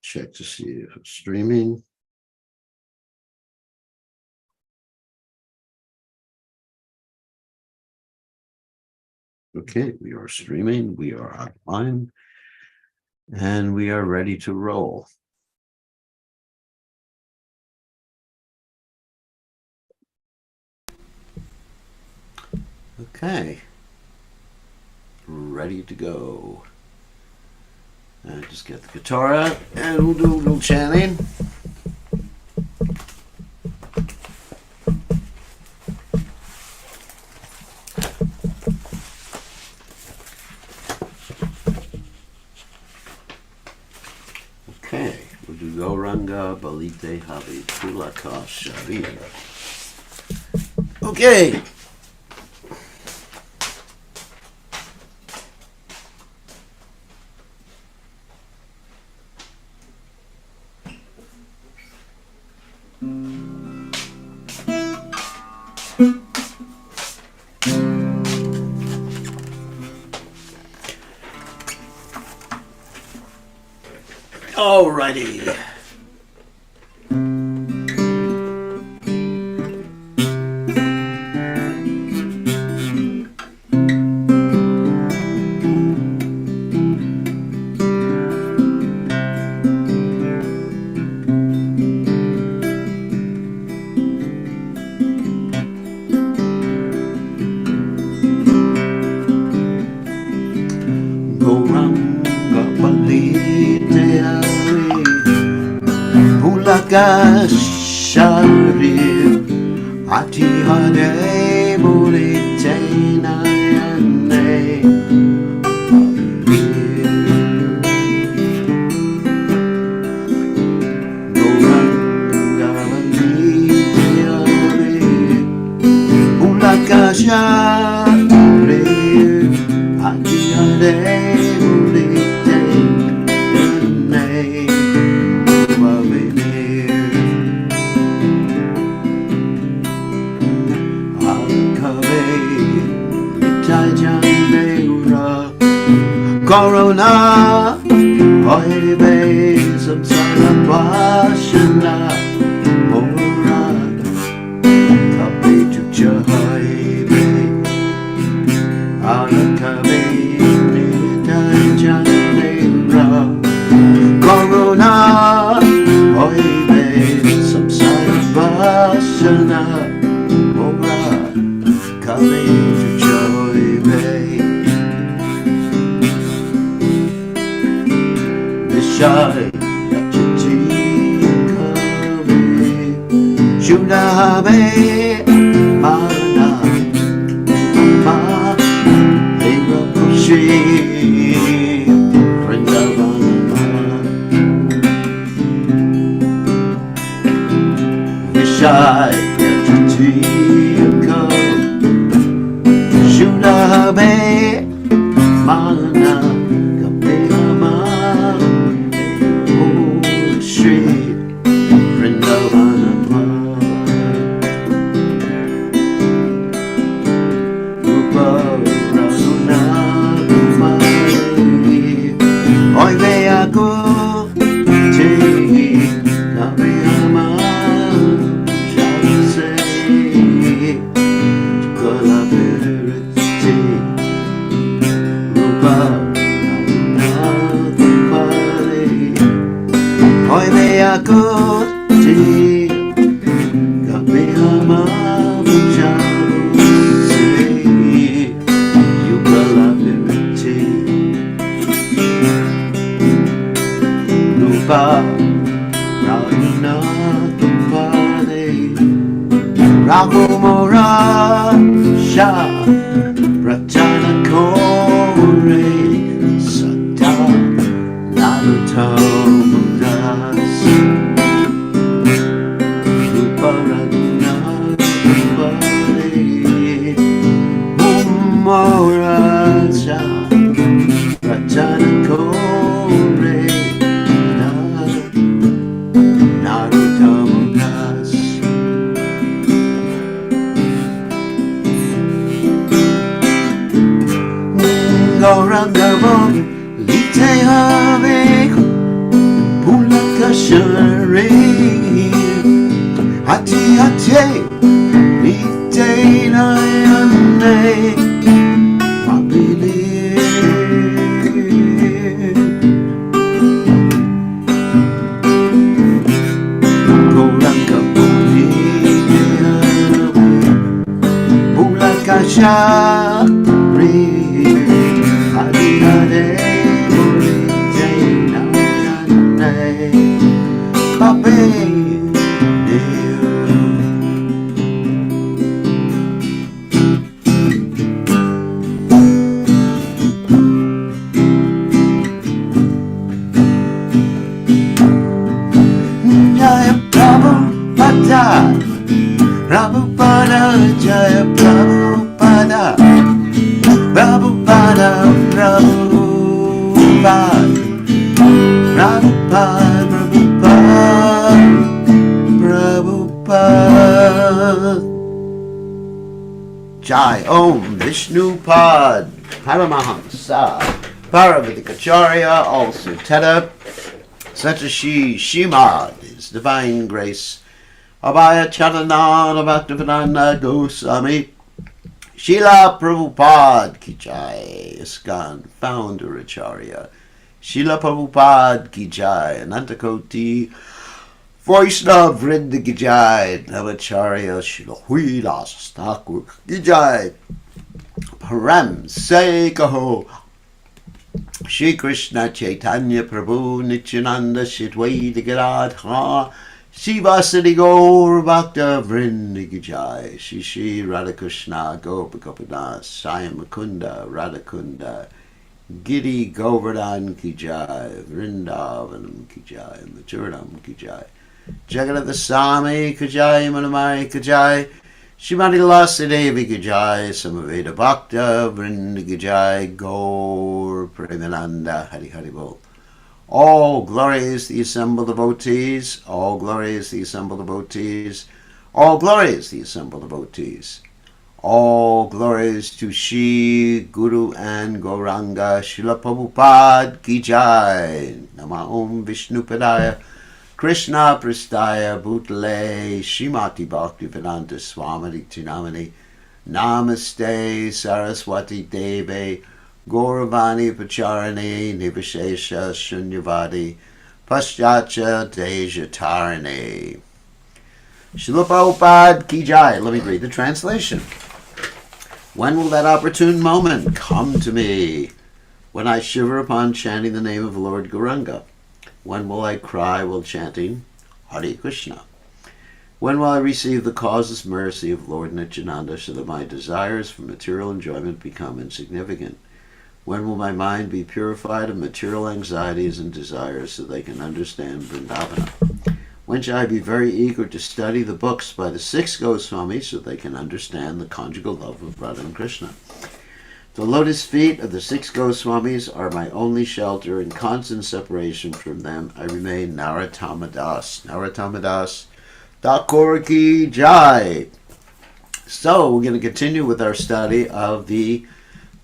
check to see if it's streaming. Okay, we are streaming, we are online, and we are ready to roll. Okay, ready to go. Just get the guitar out and we'll do a little chanting. Okay, we'll do Gauranga Balite Havi Pulaka Sharir. Okay. Alrighty. Sharir Ati Hade Muritena Yane Goranga Manitiare Ulaka Sharir Ati Hade Muritena Corona, oi be samsara pasana, morada, kape chuchai be, alakabe nitanjanera. Corona, oi be samsara pasana, morada, kape chuchai be. Shai Yachiti Kame Shunabe Mana Ma Hera Pushi Vrindavana Vishai Yachiti Kame Shunabe Mana Rahumora Sha Ratana Kore Sata Narutomudas Ruparana Rupare Humora Sha Ratana Kore Narutomudas Shari Hati Hati Nite Nayane Mabili Goranga Buli Bulaka Shari Hati Hati Nite Nayane Mabili Prabhupada, Jaya Prabhupada, Prabhupada, Prabhupada, Prabhupada, Prabhupada. Jai Om Vishnu Pad, Paramahamsa, Paravatikacharya, also Teta, Satashi Shimad, His Divine Grace, Abhaya Charanana Bhaktivedanta Goswami, Srila Prabhupada Ki Jai, ISKCON Founder Acharya, Srila Prabhupada Ki Jai, Anantakoti, Vaishnava Vrinda Ki Jai, Navacharya Srila Huilas Thakur Ki Jai, Param Se Kaho, Shri Krishna Chaitanya Prabhu Nityananda Shitwaita Giradha Shivasati Gaur Bhakta Vrinda Ki Jai, Shri Shri Radhakrishna Gopagopinath Sai Mukunda Radhakunda Giri Govardhan Ki Jai, Vrindavanam Ki Jai, Mathuranam Ki Jai, Jagannath Swami Ki Jai, Manamai Ki Jai, Shrimati Lasi Devi Ki Jai, Samaveda Bhakta Vrinda Ki Jai, Gaur Premananda Hari Hari Bol. All glories the assembled devotees, all glories the assembled devotees, all glories the assembled devotees, all glories to Shri Guru and Gauranga, Srila Prabhupada Ki Jai, Nama Om Vishnu Padaya, Krishna Prastaya Bhutale, Srimati Bhaktivedanta Swami Tinamani, Namaste Saraswati Deve, Gauravani Pacharani, Nivashesha Shunyavadi, Paschatcha Dejatarani. Srila Prabhupada Ki Jai. Let me read the translation. When will that opportune moment come to me? When I shiver upon chanting the name of Lord Gauranga? When will I cry while chanting Hare Krishna? When will I receive the causeless mercy of Lord Nityananda so that my desires for material enjoyment become insignificant? When will my mind be purified of material anxieties and desires so they can understand Vrindavana? When shall I be very eager to study the books by the 6 Goswamis so they can understand the conjugal love of Radha and Krishna? The lotus feet of the 6 Goswamis are my only shelter. In constant separation from them, I remain Narottama Das. Narottama Das, Thakur Ki Jai. So, we're going to continue with our study of the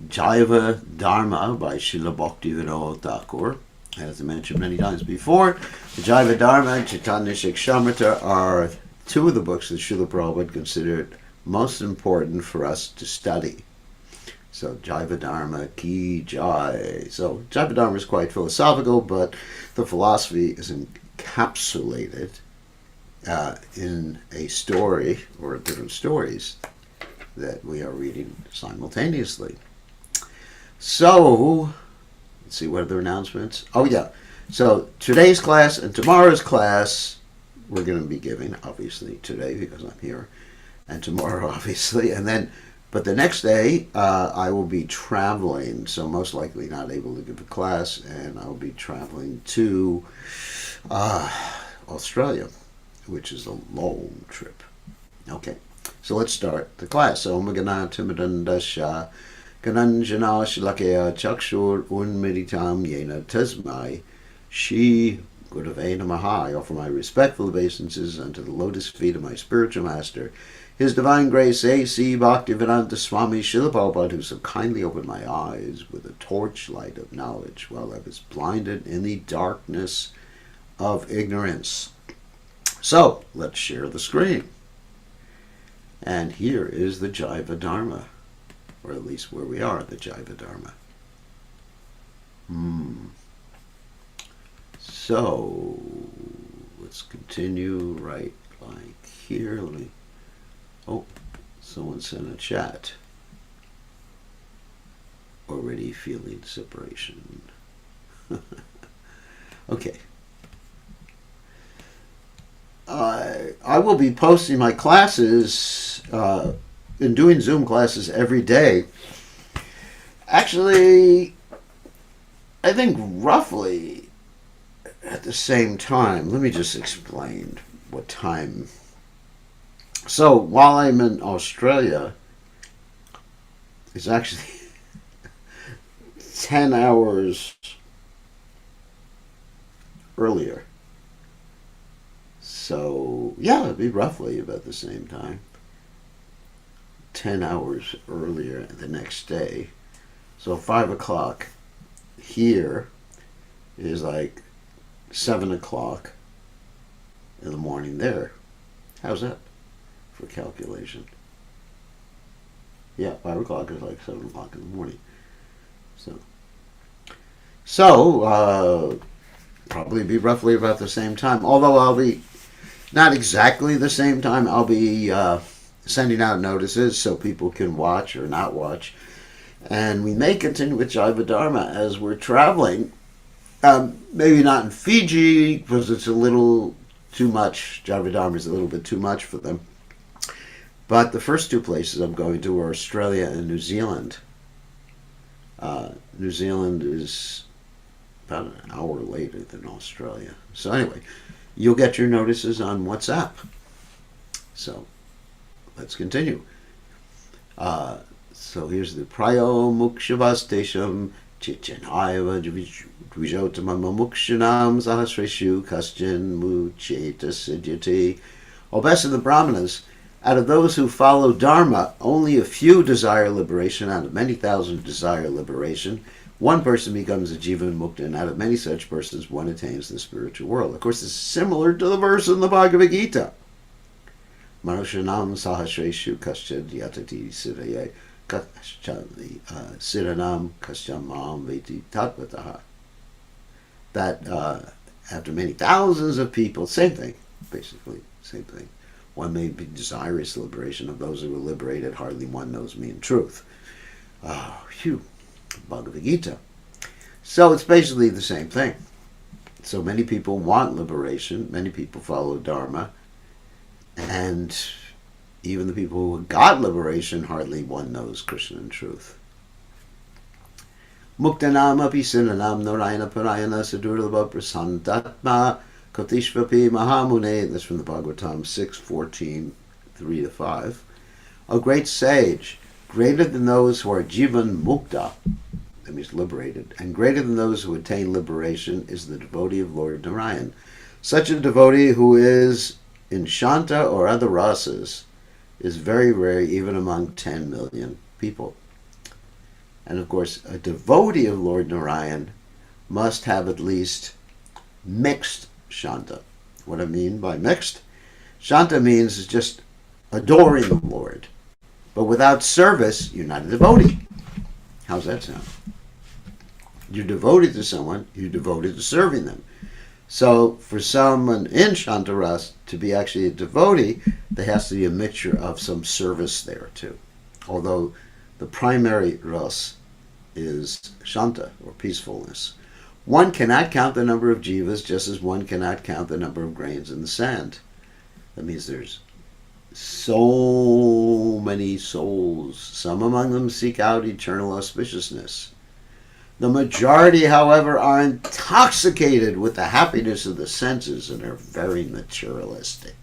Jaiva Dharma by Srila Bhaktivinoda Thakur. As I mentioned many times before, the Jaiva Dharma and Chaitanya Shikshamrita are 2 of the books that Srila Prabhupada considered most important for us to study. So, Jaiva Dharma Ki Jai. So, Jaiva Dharma is quite philosophical, but the philosophy is encapsulated in a story, or different stories, that we are reading simultaneously. So, let's see, what are the announcements? Oh, yeah. So, today's class and tomorrow's class, we're going to be giving, obviously, today, because I'm here, and tomorrow, obviously, and then, but the next day, I will be traveling, so most likely not able to give a class, and I'll be traveling to Australia, which is a long trip. Okay, so let's start the class. Om Gana Timadandasha Gananjana Shlakaya Chakshur Unmeditam Yena Tasmai Shi Gurave Namaha. I offer my respectful obeisances unto the lotus feet of my spiritual master, His Divine Grace A.C. Bhaktivedanta Swami Srila Prabhupada, who so kindly opened my eyes with a torchlight of knowledge while I was blinded in the darkness of ignorance. So, let's share the screen. And here is the Jaiva Dharma, or at least where we are, the Jaiva Dharma. So, let's continue right like here. Let me, oh, someone sent a chat. Already feeling separation. Okay. I will be posting my classes and doing Zoom classes every day. Actually, I think roughly at the same time. Let me just explain what time. So while I'm in Australia, it's actually 10 hours earlier. So, yeah, it'd be roughly about the same time. 10 hours earlier the next day. So 5 o'clock here is like 7 o'clock in the morning there. How's that for calculation? Yeah, 5 o'clock is like 7 o'clock in the morning. So probably be roughly about the same time. Although I'll be not exactly the same time. I'll be sending out notices so people can watch or not watch. And we may continue with Jaiva Dharma as we're traveling. Maybe not in Fiji because it's a little too much. Jaiva Dharma is a little bit too much for them. But the first two places I'm going to are Australia and New Zealand. New Zealand is about an hour later than Australia. So anyway, you'll get your notices on WhatsApp. So let's continue. So here's the Prayo Mukshavastesham Chichanaiva Dvijotamama Mukshanam Sahasreshu Kasjan Mucheta Siddhyati. O best of the Brahmanas, out of those who follow Dharma, only a few desire liberation. Out of many thousand desire liberation. One person becomes a Jivan Mukta, and out of many such persons, one attains the spiritual world. Of course, this is similar to the verse in the Bhagavad Gita. Manushanam sahasreshu kaschad yatati siraye kaschali siranam kaschamam veti tatvataha. That after many thousands of people, same thing, basically, same thing. One may be desirous liberation. Of those who are liberated, hardly one knows me in truth. Bhagavad Gita. So it's basically the same thing. So many people want liberation. Many people follow Dharma. And even the people who got liberation, hardly one knows Krishna in truth. Muktanam api sinanam narayana parayana sadurlabha prasantatma kotishvapi mahamune. That's from the Bhagavatam 6:14, 3-5. A great sage, greater than those who are Jivan Mukta, that means liberated, and greater than those who attain liberation is the devotee of Lord Narayan. Such a devotee who is in Shanta or other rasas is very rare even among 10 million people. And of course, a devotee of Lord Narayan must have at least mixed Shanta. What I mean by mixed? Shanta means just adoring the Lord. But without service, you're not a devotee. How's that sound? You're devoted to someone, you're devoted to serving them. So for someone in Shantaras to be actually a devotee, there has to be a mixture of some service there too. Although the primary ras is Shanta, or peacefulness. One cannot count the number of jivas just as one cannot count the number of grains in the sand. That means there's so many souls. Some among them seek out eternal auspiciousness. The majority, however, are intoxicated with the happiness of the senses and are very materialistic.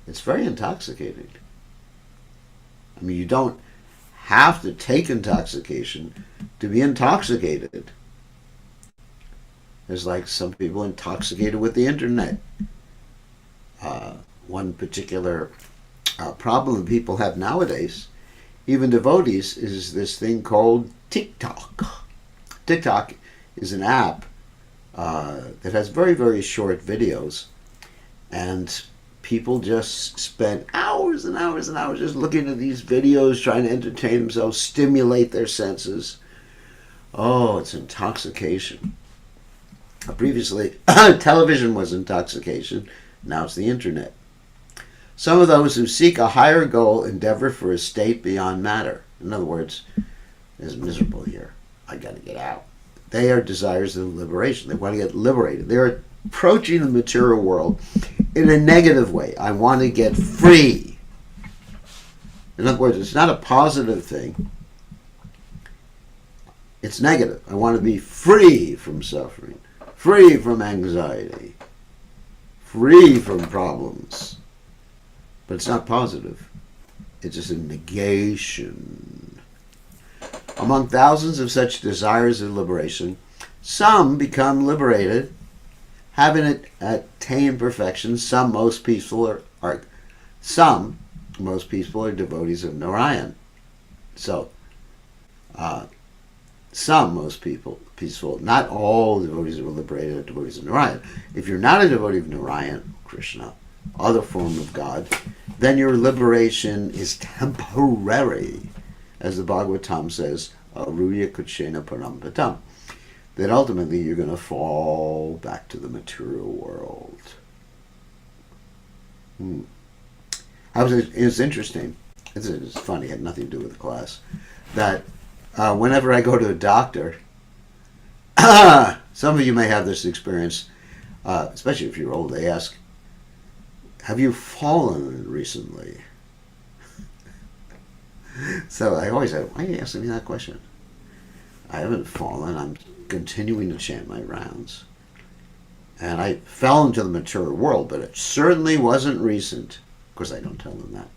It's very intoxicating. I mean, you don't have to take intoxication to be intoxicated. There's like some people intoxicated with the internet. One particular problem people have nowadays, even devotees, is this thing called TikTok. TikTok is an app that has very, very short videos, and people just spend hours and hours and hours just looking at these videos, trying to entertain themselves, stimulate their senses. Oh, it's intoxication. Previously, television was intoxication. Now it's the internet. Some of those who seek a higher goal endeavor for a state beyond matter. In other words, it's miserable here. I got to get out. They are desires of liberation. They want to get liberated. They're approaching the material world in a negative way. I want to get free. In other words, it's not a positive thing. It's negative. I want to be free from suffering, free from anxiety, free from problems. But it's not positive. It's just a negation. Among thousands of such desires of liberation, some become liberated, having attained perfection. Most peaceful are devotees of Narayan. So, most peaceful, not all devotees who are liberated are devotees of Narayan. If you're not a devotee of Narayan, Krishna, other form of God, then your liberation is temporary, as the Bhagavatam says, Arudya Kuchena Parampatam, that ultimately you're going to fall back to the material world. It's interesting. It's funny. It had nothing to do with the class. That whenever I go to a doctor, some of you may have this experience, especially if you're old. They ask, "Have you fallen recently?" So I always say, "Why are you asking me that question?" I haven't fallen. I'm continuing to chant my rounds. And I fell into the material world, but it certainly wasn't recent. Of course, I don't tell them that.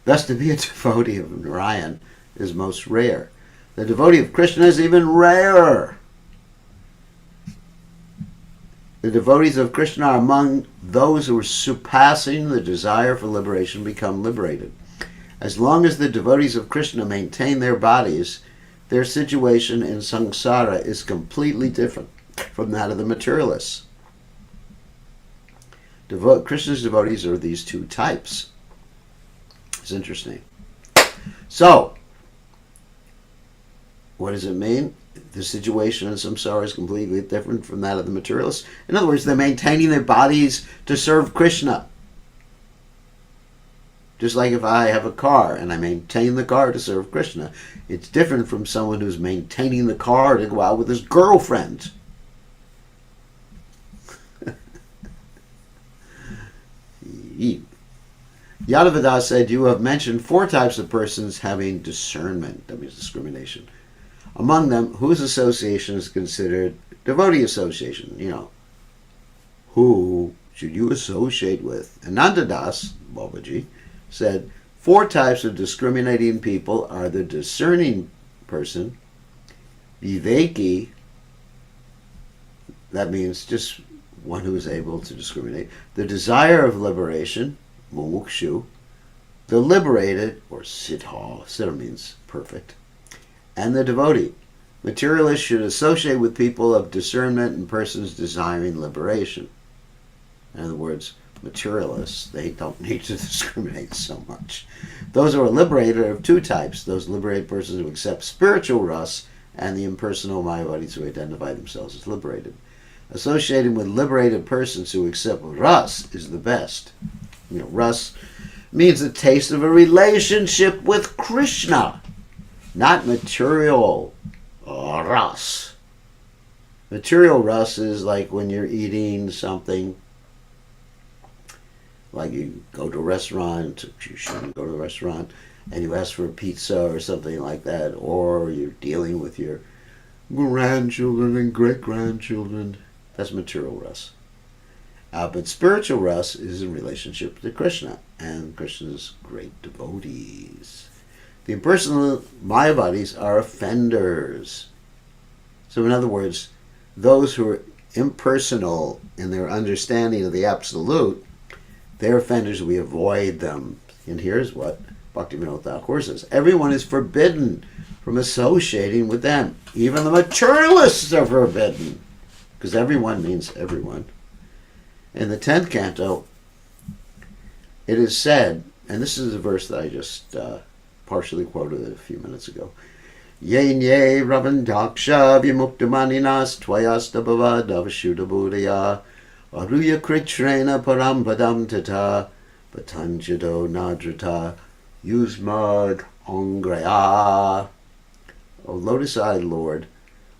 Thus, to be a devotee of Narayan is most rare. The devotee of Krishna is even rarer. The devotees of Krishna are among those who are surpassing the desire for liberation, become liberated. As long as the devotees of Krishna maintain their bodies, their situation in samsara is completely different from that of the materialists. Krishna's devotees are these two types. It's interesting. So, what does it mean? The situation in samsara is completely different from that of the materialists. In other words, they're maintaining their bodies to serve Krishna. Just like if I have a car and I maintain the car to serve Krishna, it's different from someone who's maintaining the car to go out with his girlfriend. Yadavada said, "You have mentioned 4 types of persons having discernment," that means discrimination. Among them, whose association is considered devotee association? Who should you associate with? Ananda Das, Babaji, said 4 types of discriminating people are the discerning person, viveki, that means just one who is able to discriminate, the desire of liberation, mumukshu, the liberated, or siddha, siddha means perfect, and the devotee. Materialists should associate with people of discernment and persons desiring liberation. In other words, materialists, they don't need to discriminate so much. Those who are liberated are of 2 types. Those liberated persons who accept spiritual ras and the impersonal mayavadis who identify themselves as liberated. Associating with liberated persons who accept ras is the best. Ras means the taste of a relationship with Krishna, not material ras. Material ras is like when you're eating something, like you go to a restaurant, you shouldn't go to a restaurant, and you ask for a pizza or something like that, or you're dealing with your grandchildren and great-grandchildren. That's material ras. But spiritual ras is in relationship to Krishna and Krishna's great devotees. The impersonal mayavadis are offenders. So in other words, those who are impersonal in their understanding of the absolute, they're offenders. We avoid them. And here's what Bhaktivinoda Thakur says, everyone is forbidden from associating with them. Even the materialists are forbidden, because everyone means everyone. In the 10th canto, it is said, and this is a verse that I just partially quoted a few minutes ago, Yenye Ravandaksha Vimuktamaninas Tvayastabhava Davashuddha Buddhaya Aruya Kritrena Parampadam Tata Patanjado Nadrata Yusmad Ongreya. O lotus-eyed Lord,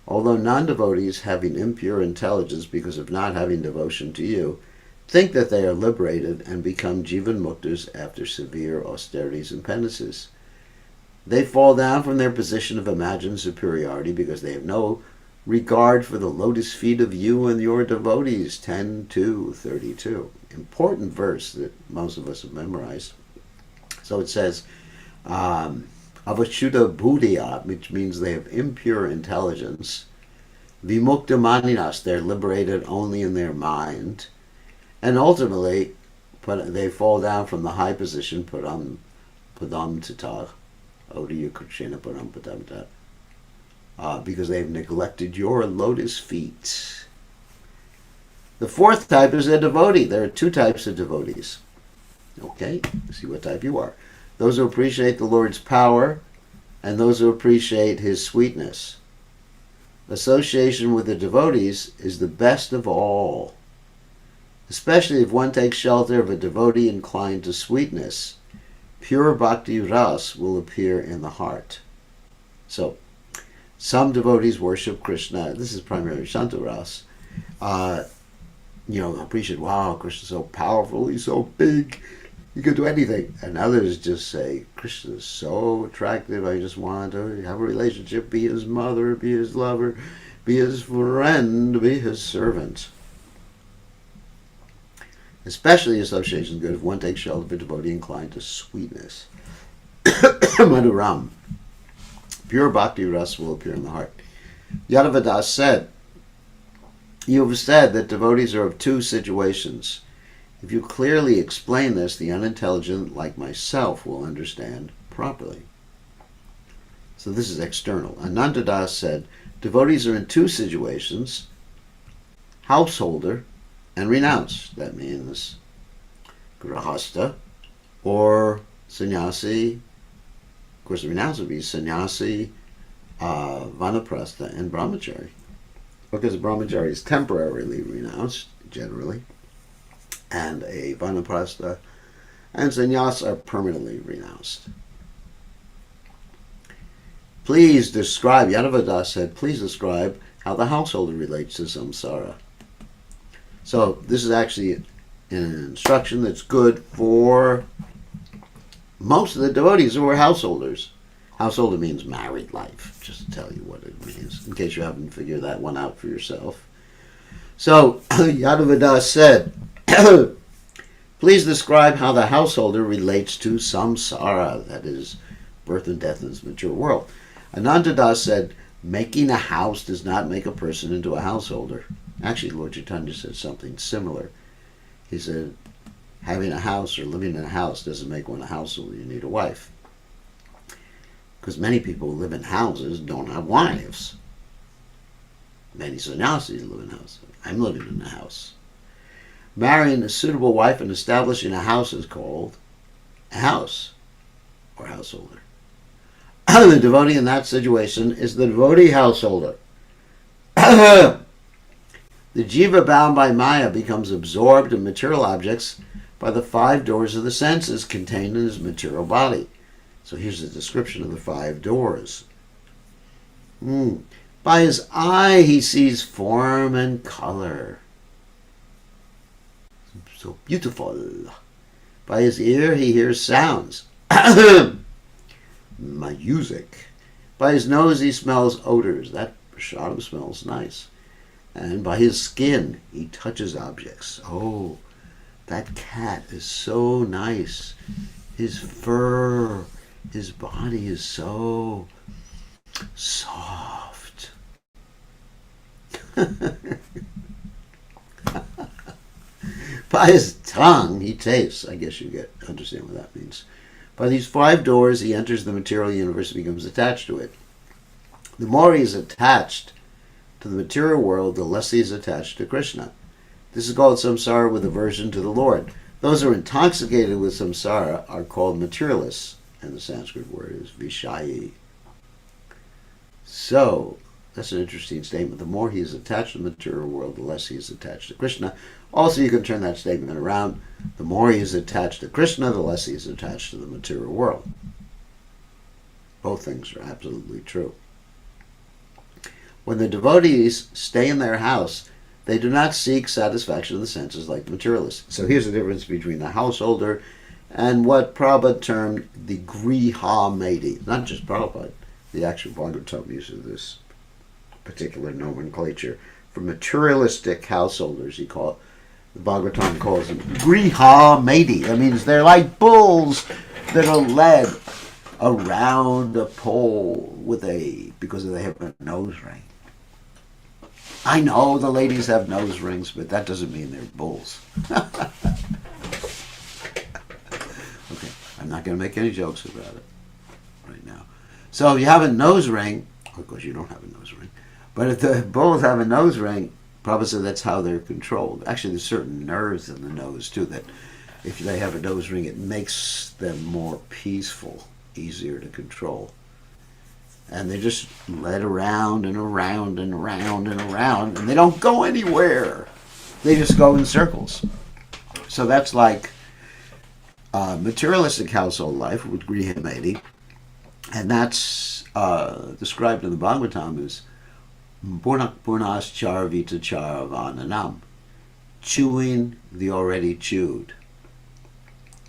although non-devotees having impure intelligence because of not having devotion to you, think that they are liberated and become jivan muktas after severe austerities and penances. They fall down from their position of imagined superiority because they have no regard for the lotus feet of you and your devotees. 10:2:32. Important verse that most of us have memorized. So it says, Avashuddha Buddhya, which means they have impure intelligence. Vimukta Maninas, they're liberated only in their mind. And ultimately, they fall down from the high position, Padam Tata, Odiya Krishna Padam Padam Tata, because they've neglected your lotus feet. The 4th type is a devotee. There are 2 types of devotees. Okay, see what type you are. Those who appreciate the Lord's power and those who appreciate his sweetness. Association with the devotees is the best of all, especially if one takes shelter of a devotee inclined to sweetness. Pure bhakti ras will appear in the heart. So, some devotees worship Krishna. This is primarily Shanta ras. Appreciate, wow, Krishna's so powerful, he's so big, he could do anything. And others just say, Krishna is so attractive, I just want to have a relationship, be his mother, be his lover, be his friend, be his servant. Especially association is good if one takes shelter of a devotee inclined to sweetness. Madhuram. Pure bhakti ras will appear in the heart. Yadavadas said, you have said that devotees are of 2 situations. If you clearly explain this, the unintelligent, like myself, will understand properly. So this is external. Anantadas said, devotees are in 2 situations, householder and renounce. That means grahasta or sannyasi. Of course, the renounce would be sannyasi, vanaprastha, and brahmachari. Because a brahmachari is temporarily renounced, generally, and a vanaprastha and sannyas are permanently renounced. Please describe, Yadavadas said, please describe how the householder relates to samsara. So this is actually an instruction that's good for most of the devotees who are householders. Householder means married life, just to tell you what it means, in case you haven't figured that one out for yourself. So Yadavadas said, please describe how the householder relates to samsara, that is, birth and death in this material world. Anantadas said, making a house does not make a person into a householder. Actually, Lord Chaitanya said something similar. He said, having a house or living in a house doesn't make one a householder. You need a wife. Because many people who live in houses don't have wives. Many sannyasis live in houses. I'm living in a house. Marrying a suitable wife and establishing a house is called a house or householder. The devotee in that situation is the devotee householder. The jiva bound by maya becomes absorbed in material objects by the 5 doors of the senses contained in his material body. So here's a description of the 5 doors. By his eye he sees form and color. So beautiful. By his ear he hears sounds. Music. By his nose he smells odors. That prasadam smells nice. And by his skin he touches objects. Oh, that cat is so nice. His fur, his body is so soft. By his tongue he tastes. I guess you understand what that means. By these 5 doors, he enters the material universe and becomes attached to it. The more he is attached to the material world, the less he is attached to Krishna. This is called samsara with aversion to the Lord. Those who are intoxicated with samsara are called materialists, and the Sanskrit word is vishayi. So, that's an interesting statement. The more he is attached to the material world, the less he is attached to Krishna. Also, you can turn that statement around. The more he is attached to Krishna, the less he is attached to the material world. Both things are absolutely true. When the devotees stay in their house, they do not seek satisfaction of the senses like the materialists. So here's the difference between the householder and what Prabhupada termed the griha medi. Not just Prabhupada. The actual Bhagavatam uses this particular nomenclature. For materialistic householders, the Bhagavatam calls them griha medi. That means they're like bulls that are led around a pole because they have a nose ring. I know the ladies have nose rings, but that doesn't mean they're bulls. Okay, I'm not going to make any jokes about it right now. So if you have a nose ring, of course you don't have a nose ring, but if the bulls have a nose ring, Prabhupada said that's how they're controlled. Actually, there's certain nerves in the nose, too, that if they have a nose ring, it makes them more peaceful, easier to control. And they're just led around and around and around and around, and they don't go anywhere. They just go in circles. So that's like materialistic household life with Griha Medi, and that's described in the Bhagavatam as Purnaschar Vitachar Vananam, chewing the already chewed.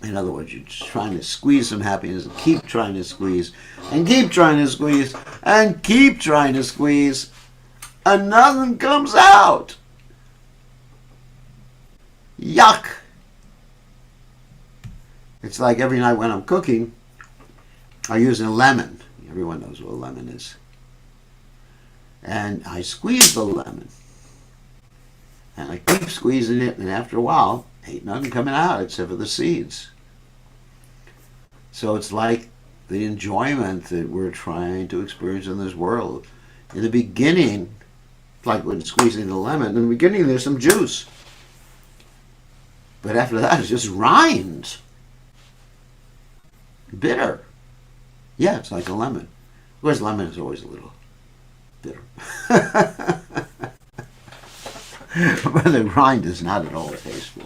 In other words, you're just trying to squeeze some happiness and keep trying to squeeze and keep trying to squeeze and keep trying to squeeze, and nothing comes out. Yuck! It's like every night when I'm cooking, I use a lemon. Everyone knows what a lemon is. And I squeeze the lemon. And I keep squeezing it, and after a while, ain't nothing coming out except for the seeds. So it's like the enjoyment that we're trying to experience in this world. In the beginning, like when squeezing the lemon, in the beginning there's some juice. But after that, it's just rind. Bitter. Yeah, it's like a lemon. Of course, lemon is always a little bitter. But the rind is not at all tasteful.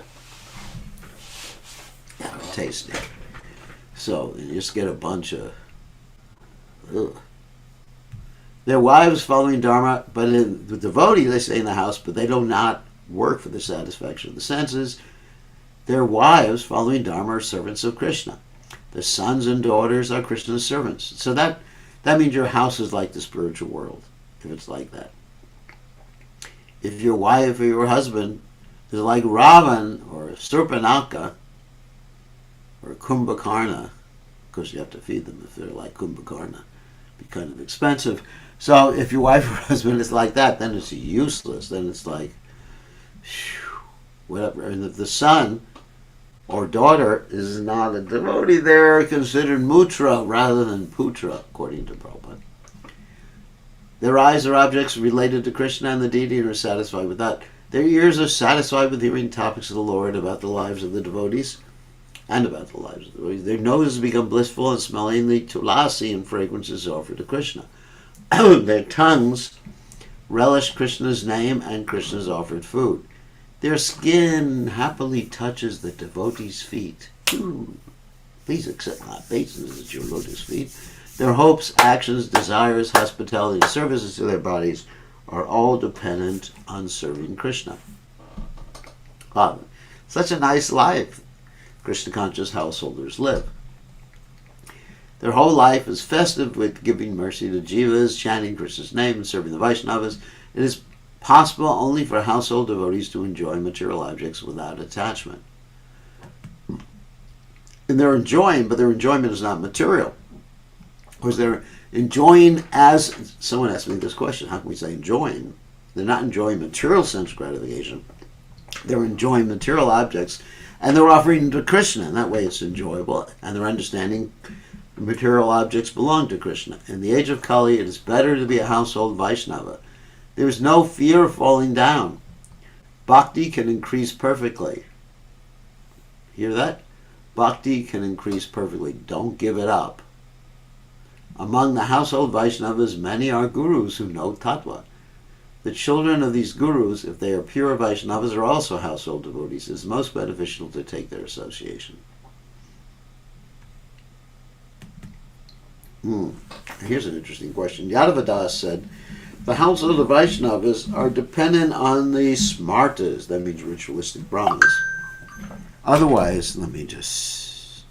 Yeah, tasty. So you just get a bunch of... Ugh. Their wives following Dharma, but in the devotee, they stay in the house, but they do not work for the satisfaction of the senses. Their wives following Dharma are servants of Krishna. The sons and daughters are Krishna's servants. So that means your house is like the spiritual world, if it's like that. If your wife or your husband is like Ravan or Surpanaka or Kumbhakarna, because you have to feed them if they're like Kumbhakarna. It'd be kind of expensive. So if your wife or husband is like that, then it's useless. Then it's like, whatever. And if the son or daughter is not a devotee, they're considered mutra rather than putra, according to Prabhupada. Their eyes are objects related to Krishna and the deity and are satisfied with that. Their ears are satisfied with hearing topics of the Lord about the lives of the devotees and about the lives of the devotees. Their noses become blissful and smelling the tulasi and fragrances offered to Krishna. Their tongues relish Krishna's name and Krishna's offered food. Their skin happily touches the devotees' feet. Please accept my obeisance at your lotus feet. Their hopes, actions, desires, hospitality, and services to their bodies are all dependent on serving Krishna. Wow, such a nice life Krishna-conscious householders live. Their whole life is festive with giving mercy to jivas, chanting Krishna's name, and serving the Vaishnavas. It is possible only for household devotees to enjoy material objects without attachment. And they're enjoying, but their enjoyment is not material. Of course, they're enjoying as... Someone asked me this question, how can we say enjoying? They're not enjoying material sense gratification. They're enjoying material objects And they're offering to Krishna, and that way it's enjoyable, and they're understanding material objects belong to Krishna. In the age of Kali, it is better to be a household Vaishnava. There is no fear of falling down. Bhakti can increase perfectly. Hear that? Bhakti can increase perfectly. Don't give it up. Among the household Vaishnavas, many are gurus who know tattva. The children of these gurus, if they are pure Vaishnavas, are also household devotees. It is most beneficial to take their association. Here's an interesting question. Jaiva Dharma said, the household of Vaishnavas are dependent on the smartas, that means ritualistic brahmanas. Otherwise, let me just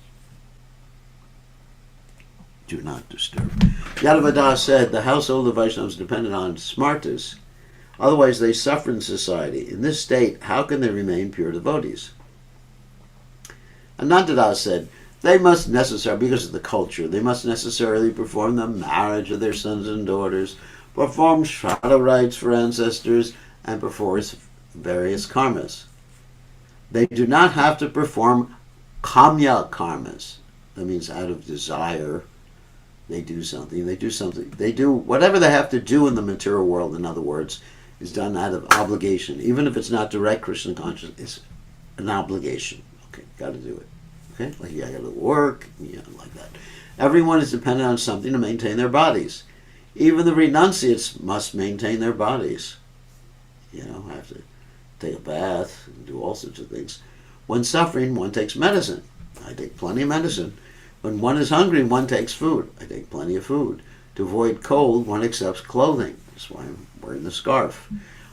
do not disturb. Jaiva Dharma said, the household of Vaishnavas is dependent on smartas. Otherwise, they suffer in society. In this state, how can they remain pure devotees? Anantadasa said, they must necessarily, because of the culture, they must necessarily perform the marriage of their sons and daughters, perform shraddha rites for ancestors, and perform various karmas. They do not have to perform kamya karmas. That means out of desire, they do something. They do whatever they have to do in the material world, in other words, is done out of obligation. Even if it's not direct Krishna consciousness, it's an obligation. Okay, got to do it. Okay, like I got to work, like that. Everyone is dependent on something to maintain their bodies. Even the renunciates must maintain their bodies. Have to take a bath, and do all sorts of things. When suffering, one takes medicine. I take plenty of medicine. When one is hungry, one takes food. I take plenty of food. To avoid cold, one accepts clothing. That's why I'm wearing the scarf.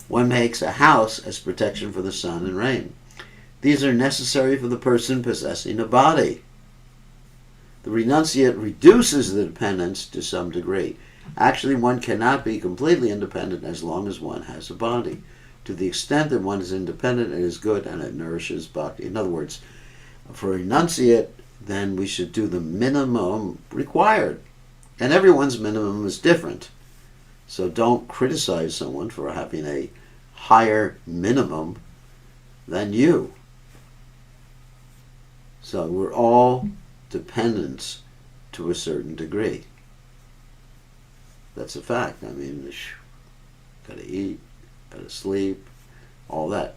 One makes a house as protection for the sun and rain. These are necessary for the person possessing a body. The renunciate reduces the dependence to some degree. Actually, one cannot be completely independent as long as one has a body. To the extent that one is independent, it is good and it nourishes bhakti. In other words, for a renunciate, then we should do the minimum required. And everyone's minimum is different. So don't criticize someone for having a higher minimum than you. So we're all dependents to a certain degree. That's a fact. I mean, gotta eat, gotta sleep, all that.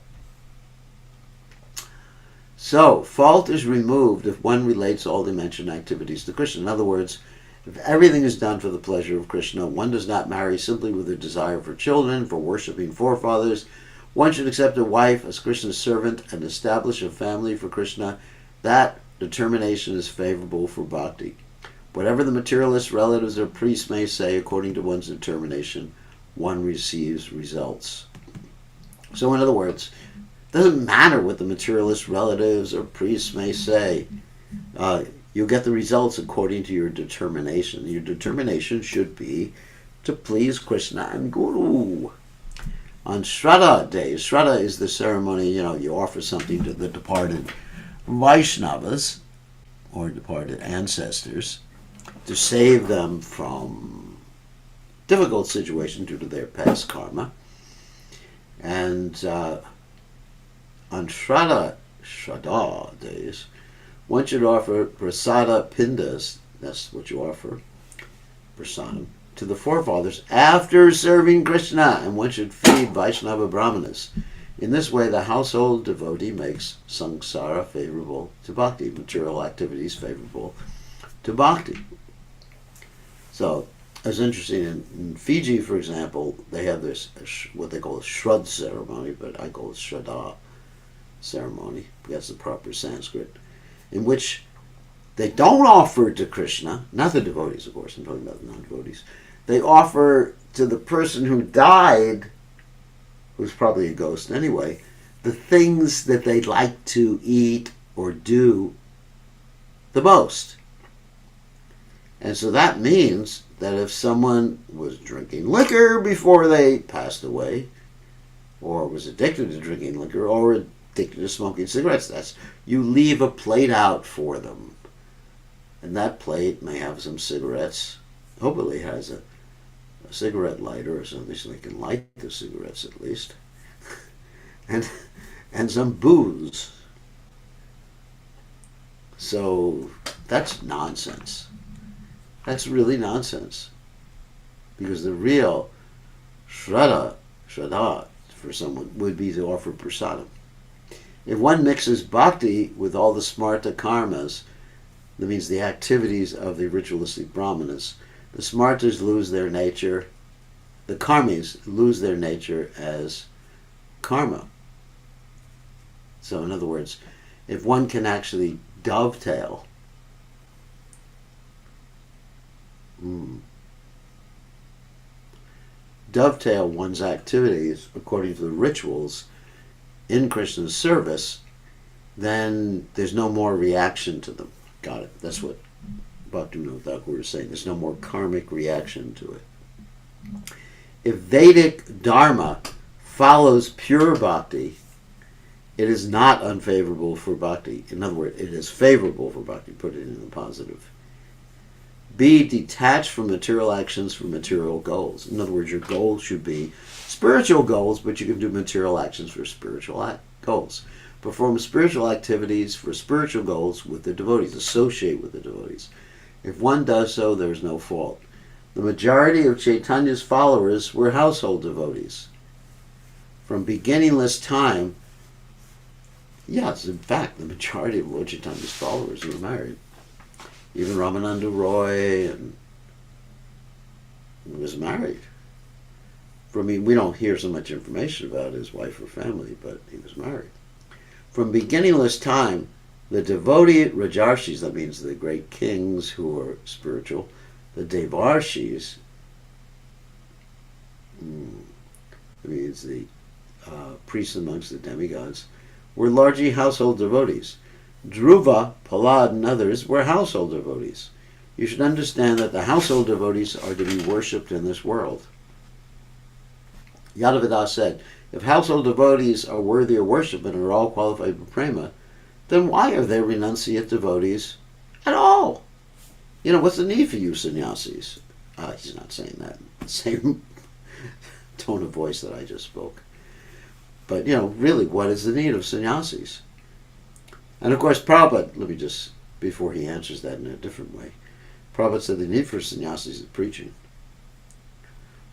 So, fault is removed if one relates all the mentioned activities to Krishna. In other words, if everything is done for the pleasure of Krishna, one does not marry simply with a desire for children, for worshipping forefathers. One should accept a wife as Krishna's servant and establish a family for Krishna. That determination is favorable for bhakti. Whatever the materialist relatives or priests may say, according to one's determination, one receives results. So in other words, it doesn't matter what the materialist relatives or priests may say. You'll get the results according to your determination. Your determination should be to please Krishna and Guru. On Shraddha days, Shraddha is the ceremony, you offer something to the departed Vaishnavas, or departed ancestors, to save them from difficult situations due to their past karma. And on Shraddha days, one should offer prasada pindas, that's what you offer, prasadam, to the forefathers after serving Krishna, and one should feed Vaishnava brahmanas. In this way, the household devotee makes samsara favorable to bhakti, material activities favorable to bhakti. So, it's interesting, in Fiji, for example, they have this, what they call a Shraddha ceremony, but I call it Shraddha ceremony, that's the proper Sanskrit, in which they don't offer to Krishna, not the devotees, of course, I'm talking about the non-devotees, they offer to the person who died, who's probably a ghost anyway, the things that they'd like to eat or do the most. And so that means that if someone was drinking liquor before they passed away, or was addicted to drinking liquor, or addicted to smoking cigarettes, that's, you leave a plate out for them. And that plate may have some cigarettes. Hopefully it has a cigarette lighter or something so they can light the cigarettes at least. and some booze. So that's nonsense. That's really nonsense. Because the real shraddha for someone would be to offer prasadam. If one mixes bhakti with all the smarta karmas, that means the activities of the ritualistic brahmanas, the smartas lose their nature, the karmis lose their nature as karma. So in other words, if one can actually dovetail one's activities according to the rituals in Krishna's service, then there's no more reaction to them. Got it. That's what Bhaktivinoda Thakur was saying. There's no more karmic reaction to it. If Vedic Dharma follows pure bhakti, it is not unfavorable for bhakti. In other words, it is favorable for bhakti, put it in the positive. Be detached from material actions for material goals. In other words, your goals should be spiritual goals, but you can do material actions for spiritual goals. Perform spiritual activities for spiritual goals with the devotees. Associate with the devotees. If one does so, there is no fault. The majority of Chaitanya's followers were household devotees. From beginningless time, yes, in fact, the majority of Lord Chaitanya's followers were married. Even Ramananda Roy was married. We don't hear so much information about his wife or family, but he was married. From beginningless time, the devotee Rajarshis, that means the great kings who are spiritual, the Devarshis, that means the priests amongst the demigods, were largely household devotees. Dhruva, Prahlad, and others were household devotees. You should understand that the household devotees are to be worshipped in this world. Yadavadas said, if household devotees are worthy of worship and are all qualified for prema, then why are there renunciate devotees at all? What's the need for you sannyasis? He's not saying that. Same tone of voice that I just spoke. But, really, what is the need of sannyasis? And of course, Prabhupada, before he answers that in a different way, Prabhupada said the need for sannyasis is preaching.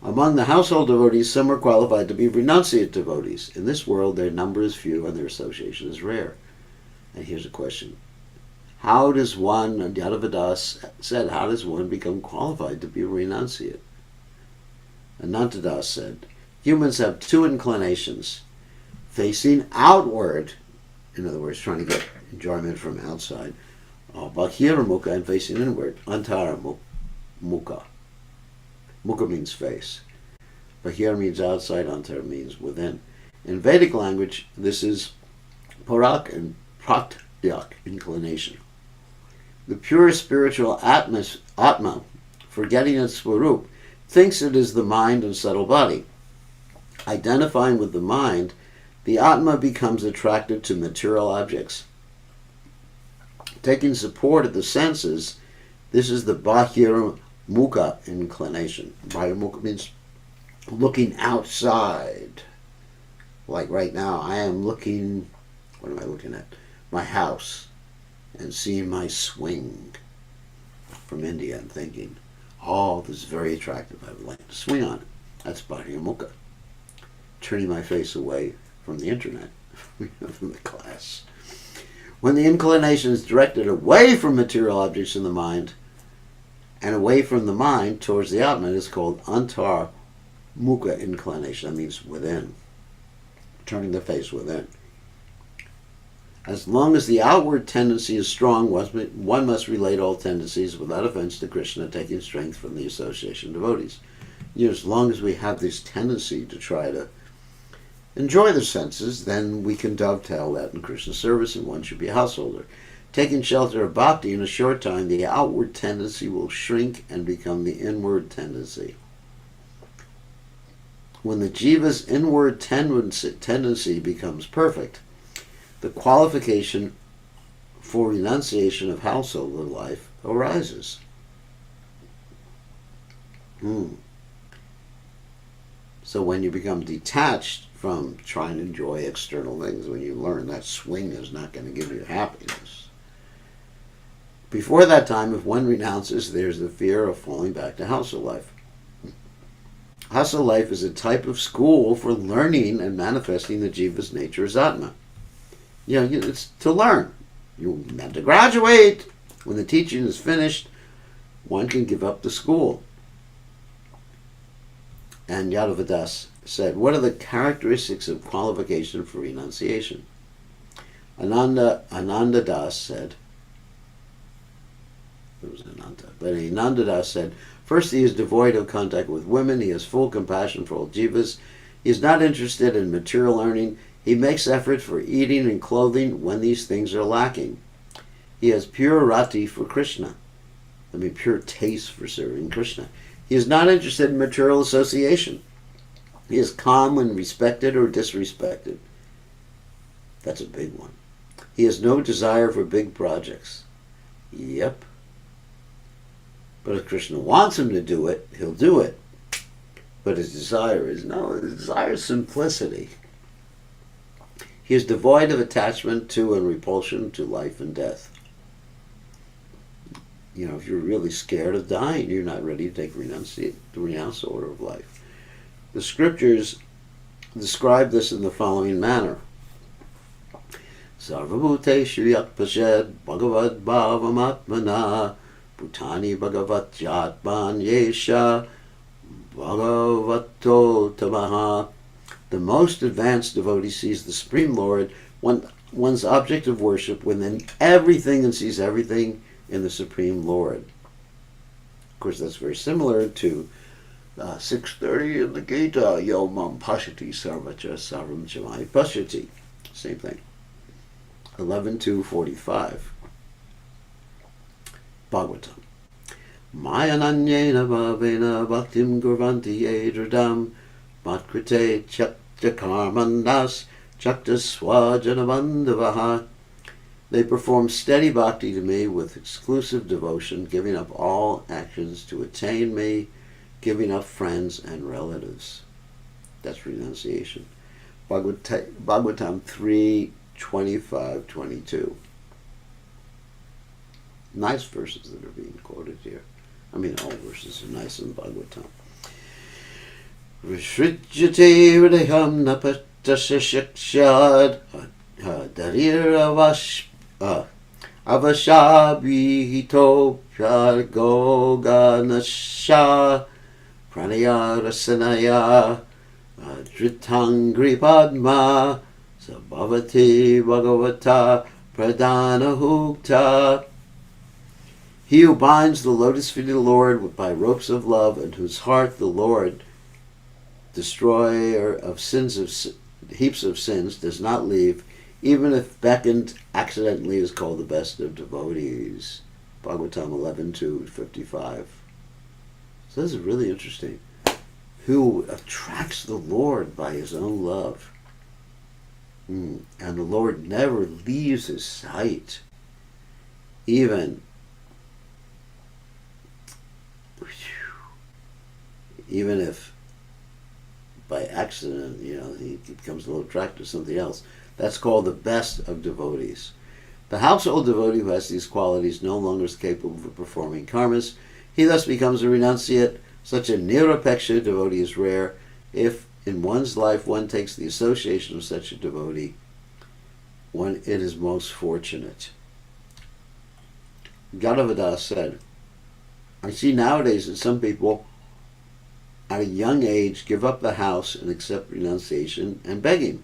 Among the household devotees, some are qualified to be renunciate devotees. In this world, their number is few and their association is rare. And here's a question. How does one, Yadavadas said, how does one become qualified to be a renunciate? Anantadas said, humans have two inclinations. Facing outward, in other words, trying to get enjoyment from outside, Bahira Mukha, and facing inward, Antara Mukha. Mukha means face. Bahira means outside, Antara means within. In Vedic language, this is Parak and Pratyak, inclination. The pure spiritual Atma, forgetting its Swarup, thinks it is the mind and subtle body. Identifying with the mind, the Atma becomes attracted to material objects. Taking support of the senses, this is the Bahira Mukha inclination. Bahira Mukha means looking outside. Like right now, I am looking, what am I looking at? My house, and seeing my swing from India and thinking, oh, this is very attractive. I would like to swing on it. That's Bahira Mukha. Turning my face away from the internet, from the class. When the inclination is directed away from material objects in the mind and away from the mind towards the Atma, it is called Antar Mukha inclination. That means within, turning the face within. As long as the outward tendency is strong, one must relate all tendencies without offense to Krishna, taking strength from the association of devotees. As long as we have this tendency to try to enjoy the senses, then we can dovetail that in Krishna service, and one should be a householder. Taking shelter of bhakti, in a short time, the outward tendency will shrink and become the inward tendency. When the jiva's inward tendency becomes perfect, the qualification for renunciation of householder life arises. So when you become detached from trying to enjoy external things, when you learn that swing is not going to give you happiness, Before that time, if one renounces, there's the fear of falling back to household life. Household life is a type of school for learning and manifesting the Jiva's nature as Atma. It's to learn. You're meant to graduate. When the teaching is finished, one can give up the school. And Jaiva Dharma said, what are the characteristics of qualification for renunciation? Ananda Das said, it was Ananda, but Ananda Das said, first, he is devoid of contact with women. He has full compassion for all jivas. He is not interested in material earning. He makes effort for eating and clothing when these things are lacking. He has pure rati for Krishna. Pure taste for serving Krishna. He is not interested in material association. He is calm when respected or disrespected. That's a big one. He has no desire for big projects. Yep. But if Krishna wants him to do it, he'll do it. But his desire is simplicity. He is devoid of attachment to and repulsion to life and death. If you're really scared of dying, you're not ready to renounce the order of life. The scriptures describe this in the following manner. Sarvabhuteshu yat pashed bhagavad bhavamatmana Bhutani Bhagavat Jatman Yesha Bhagavato Tamaha. The most advanced devotee sees the Supreme Lord, one's object of worship, within everything and sees everything in the Supreme Lord. Of course, that's very similar to 6:30 in the Gita, Yo Mam Pashati Sarvacha Sarvam Chamai Pashati. Same thing. 11:245. Bhagavatam. Mayananyena bhavena bhaktim gurvanti edradam matkrite chakyakarmandas chaktaswajanabandavaha. They perform steady bhakti to me with exclusive devotion, giving up all actions to attain me, giving up friends and relatives. That's renunciation. Bhagavatam 3:25-22. Nice verses that are being quoted here. All verses are nice in Bhagavatam. Vishrijyate hridayam napatasashakshad darir avashabhito pyagoganasha pranayarasanaya dritangri padma sabhavati bhagavata pradhanahukta. He who binds the lotus feet of the Lord by ropes of love, and whose heart the Lord, destroyer of heaps of sins, does not leave, even if beckoned accidentally, is called the best of devotees. Bhagavatam 11:2-55. So this is really interesting. Who attracts the Lord by his own love. And the Lord never leaves his sight. Even if by accident, he becomes a little attracted to something else. That's called the best of devotees. The household devotee who has these qualities no longer is capable of performing karmas. He thus becomes a renunciate. Such a nirapeksha devotee is rare. If in one's life one takes the association of such a devotee, it is most fortunate. Jaiva Dharma said, I see nowadays that some people at a young age give up the house and accept renunciation and begging.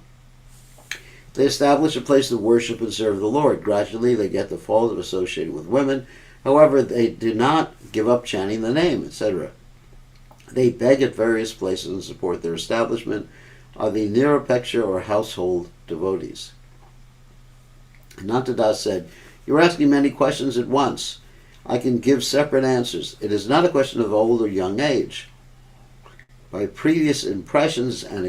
They establish a place of worship and serve the Lord. Gradually they get the fault of associating with women. However, they do not give up chanting the name, etc. They beg at various places and support their establishment are the nirapeksha or household devotees. Anantadas said, you are asking many questions at once. I can give separate answers. It is not a question of old or young age. By previous impressions of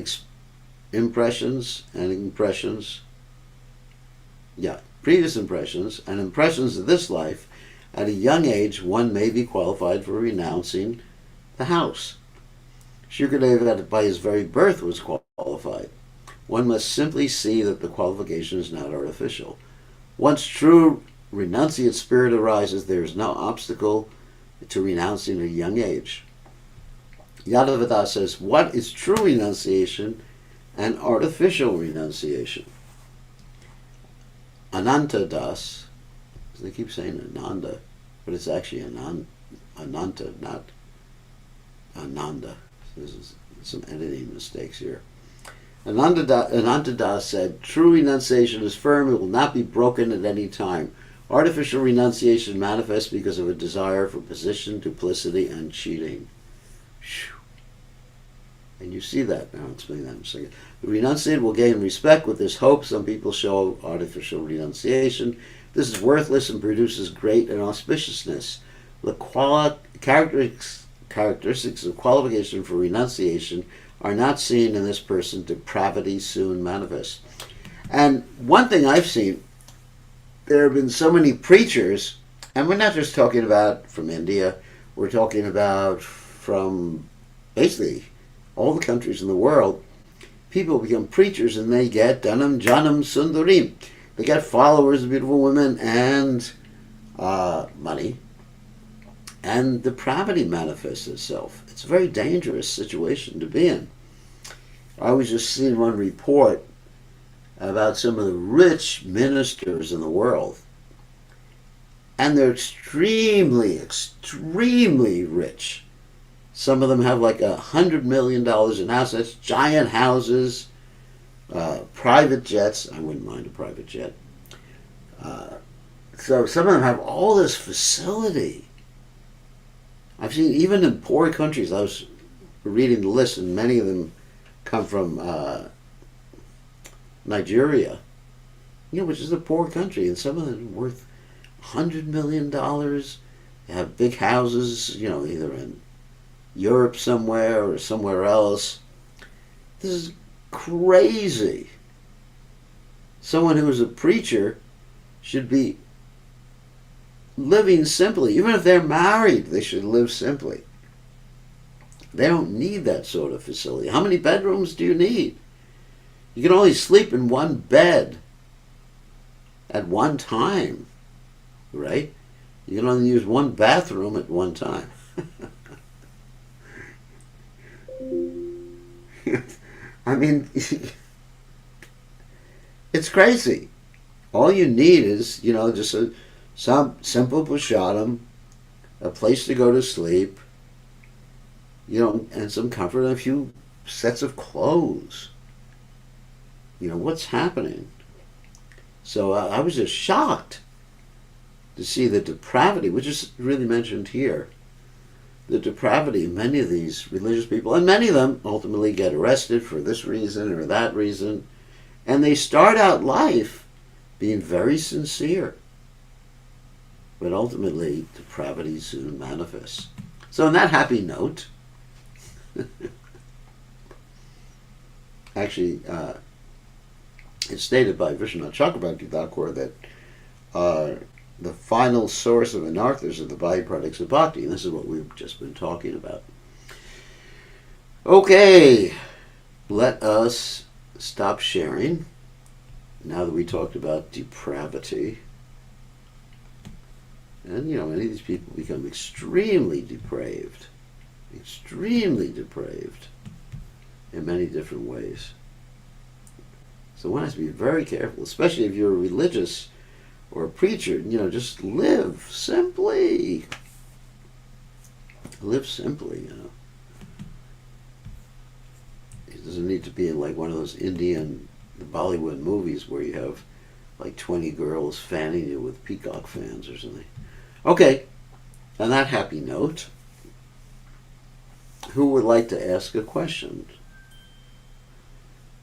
this life, at a young age, one may be qualified for renouncing the house. Shukadeva, by his very birth, was qualified. One must simply see that the qualification is not artificial. One's true renunciate spirit arises, there is no obstacle to renouncing at a young age. Yadavada says, what is true renunciation and artificial renunciation? Ananta Das, they keep saying Ananda, but it's actually Ananta, not Ananda. There's some editing mistakes here. Ananta Das said, true renunciation is firm, it will not be broken at any time. Artificial renunciation manifests because of a desire for position, duplicity, and cheating. And you see that. I'll explain that in a second. The renunciate will gain respect with this hope. Some people show artificial renunciation. This is worthless and produces great inauspiciousness. The characteristics of qualification for renunciation are not seen in this person. Depravity soon manifests. And one thing I've seen, there have been so many preachers, and we're not just talking about from India, we're talking about from basically all the countries in the world. People become preachers and they get Dhanam Janam Sundarim. They get followers, beautiful women, and money. And depravity manifests itself. It's a very dangerous situation to be in. I was just seeing one report about some of the rich ministers in the world. And they're extremely, extremely rich. Some of them have like $100 million in assets, giant houses, private jets. I wouldn't mind a private jet. So some of them have all this facility. I've seen even in poor countries, I was reading the list, and many of them come from Nigeria, which is a poor country, and some of them are worth $100 million. They have big houses, either in Europe somewhere or somewhere else. This is crazy. Someone who is a preacher should be living simply. Even if they're married, they should live simply. They don't need that sort of facility. How many bedrooms do you need? You can only sleep in one bed at one time, right? You can only use one bathroom at one time. I mean, it's crazy. All you need is, just some simple prasadam, a place to go to sleep, and some comfort, and a few sets of clothes. What's happening? So I was just shocked to see the depravity, which is really mentioned here. The depravity of many of these religious people, and many of them ultimately get arrested for this reason or that reason, and they start out life being very sincere, but ultimately depravity soon manifests. So on that happy note, actually, it's stated by Vishwanath Chakrabarti Thakur that the final source of anarthas are the byproducts of bhakti, and this is what we've just been talking about. Okay, let us stop sharing now that we talked about depravity. And, many of these people become extremely depraved in many different ways. So one has to be very careful, especially if you're a religious or a preacher. Just live simply. Live simply, It doesn't need to be in like one of those Indian Bollywood movies where you have like 20 girls fanning you with peacock fans or something. Okay, on that happy note, who would like to ask a question?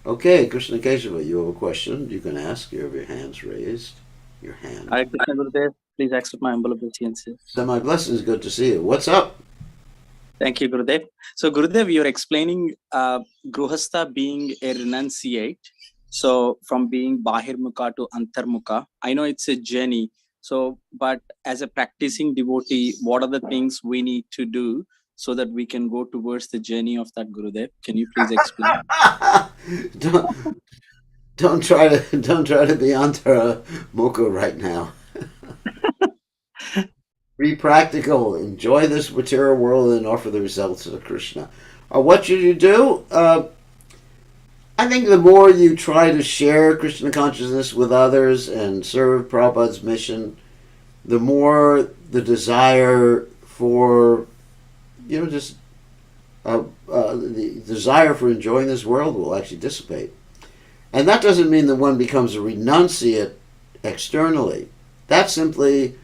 Okay, Krishna Keshava, you have a question you can ask. You have your hands raised. Your hand. Hi, Krishna Gurudev. Please accept my humble obeisances. So my blessings, good to see you. What's up? Thank you, Gurudev. So, Gurudev, you're explaining Gruhastha being a renunciate. So, from being Bahirmukha to Antarmukha. I know it's a journey. So, but as a practicing devotee, what are the things we need to do so that we can go towards the journey of that, Gurudev? Can you please explain? don't try to be Antara Mukha right now. Be practical. Enjoy this material world and offer the results of Krishna. What should you do? I think the more you try to share Krishna consciousness with others and serve Prabhupada's mission, the more the desire for, just the desire for enjoying this world will actually dissipate. And that doesn't mean that one becomes a renunciate externally. That's simply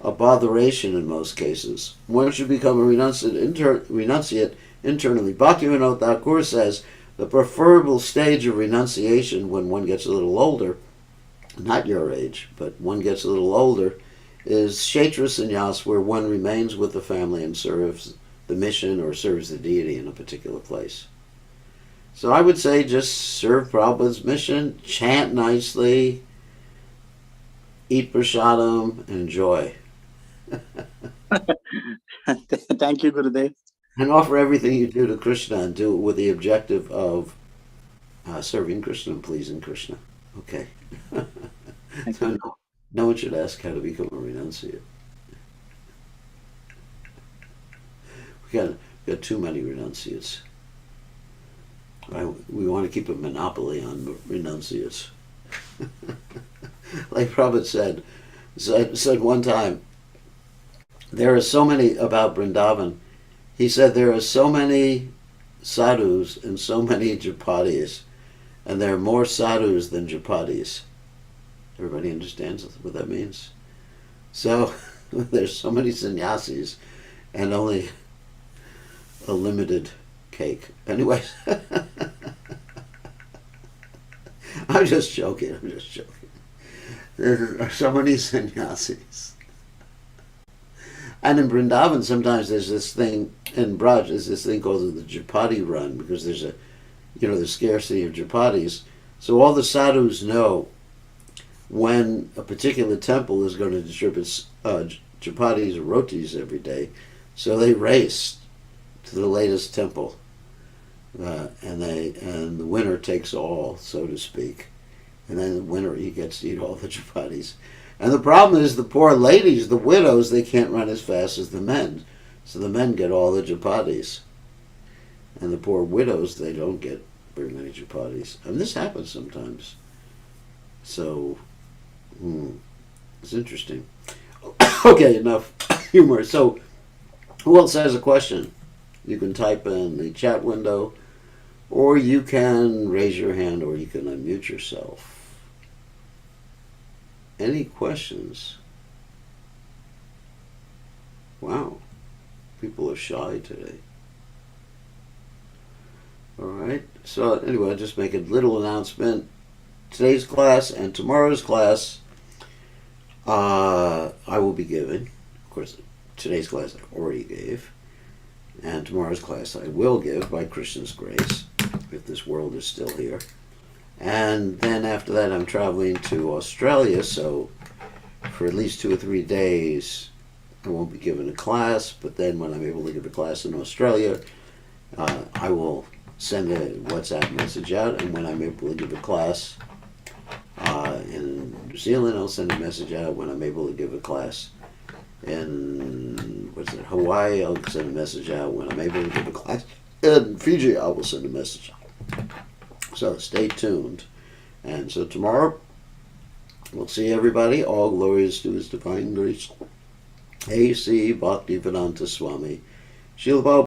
a botheration in most cases. One should become a renunciate internally. Bhaktivinoda Thakur says the preferable stage of renunciation when one gets a little older, not your age, but one gets a little older, is Kshetra Sannyas, where one remains with the family and serves the mission or serves the deity in a particular place. So I would say just serve Prabhupada's mission, chant nicely, eat prasadam, and enjoy. Thank you, Gurudev. And offer everything you do to Krishna and do it with the objective of serving Krishna and pleasing Krishna. Okay. So no one should ask how to become a renunciate. We got too many renunciates. We want to keep a monopoly on renunciates. Like Prabhupada said one time, there are so many about Vrindavan. He said there are so many sadhus and so many japatis, and there are more sadhus than japatis. Everybody understands what that means? So there's so many sannyasis and only a limited cake. Anyway, I'm just joking. There are so many sannyasis. And in Vrindavan, sometimes there's this thing, in Braj, there's this thing called the Japati run, because there's the scarcity of Japatis. So all the sadhus know when a particular temple is going to distribute Japatis or rotis every day. So they race to the latest temple. And the winner takes all, so to speak. And then the winner, he gets to eat all the Japatis. And the problem is the poor ladies, the widows, they can't run as fast as the men. So the men get all the japatis. And the poor widows, they don't get very many japatis. And this happens sometimes. So, it's interesting. Okay, enough humor. So, who else has a question? You can type in the chat window, or you can raise your hand, or you can unmute yourself. Any questions? Wow, people are shy today. All right, so anyway, I'll just make a little announcement. Today's class and tomorrow's class, I will be giving. Of course, today's class I already gave, and tomorrow's class I will give by Krishna's grace, if this world is still here. And then after that, I'm traveling to Australia, so for at least 2 or 3 days, I won't be giving a class, but then when I'm able to give a class in Australia, I will send a WhatsApp message out, and when I'm able to give a class in New Zealand, I'll send a message out. When I'm able to give a class in Hawaii, I'll send a message out. When I'm able to give a class in Fiji, I will send a message out. So stay tuned. And so tomorrow, we'll see everybody. All glories to His divine grace. A.C. Bhaktivedanta Swami. Srila Prabhupada